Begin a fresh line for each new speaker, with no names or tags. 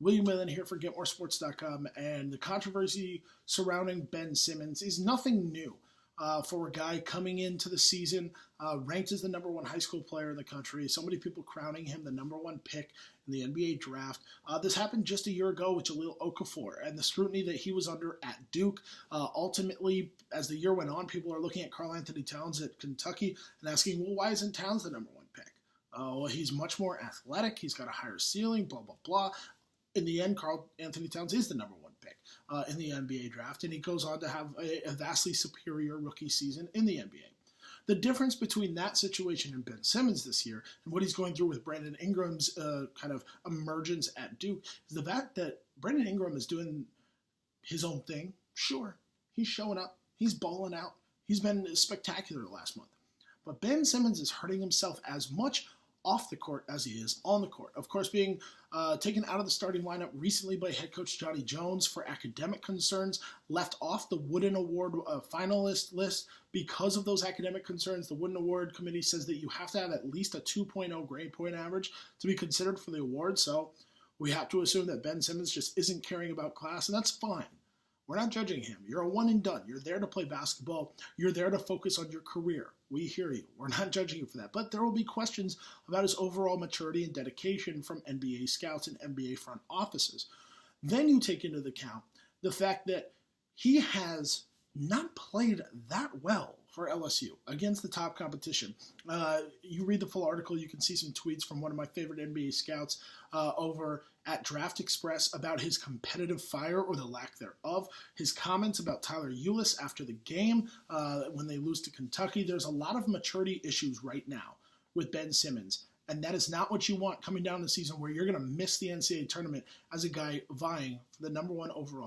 William Whalen here for GetMoreSports.com, and the controversy surrounding Ben Simmons is nothing new for a guy coming into the season ranked as the number one high school player in the country. So many people crowning him the number one pick in the NBA draft. This happened just a year ago with Jahlil Okafor and the scrutiny that he was under at Duke. Ultimately, as the year went on, people are looking at Karl-Anthony Towns at Kentucky and asking, well, why isn't Towns the number one pick? Well, he's much more athletic. He's got a higher ceiling, blah, blah, blah. In the end, Karl-Anthony Towns is the number one pick in the NBA draft, and he goes on to have a vastly superior rookie season in the NBA. The difference between that situation and Ben Simmons this year and what he's going through with Brandon Ingram's kind of emergence at Duke is the fact that Brandon Ingram is doing his own thing. Sure, he's showing up. He's balling out. He's been spectacular last month. But Ben Simmons is hurting himself as much off the court as he is on the court. Of course, being taken out of the starting lineup recently by head coach Johnny Jones for academic concerns, left off the Wooden Award finalist list because of those academic concerns. The Wooden Award committee says that you have to have at least a 2.0 grade point average to be considered for the award, so we have to assume that Ben Simmons just isn't caring about class, and that's fine. We're not judging him. You're a one and done. You're there to play basketball. You're there to focus on your career. We hear you. We're not judging you for that. But there will be questions about his overall maturity and dedication from NBA scouts and NBA front offices. Then you take into account the fact that he has not played that well for LSU against the top competition. You read the full article, you can see some tweets from one of my favorite NBA scouts over at Draft Express about his competitive fire or the lack thereof, his comments about Tyler Ulis after the game when they lose to Kentucky. There's a lot of maturity issues right now with Ben Simmons, and that is not what you want coming down the season where you're going to miss the NCAA tournament as a guy vying for the number one overall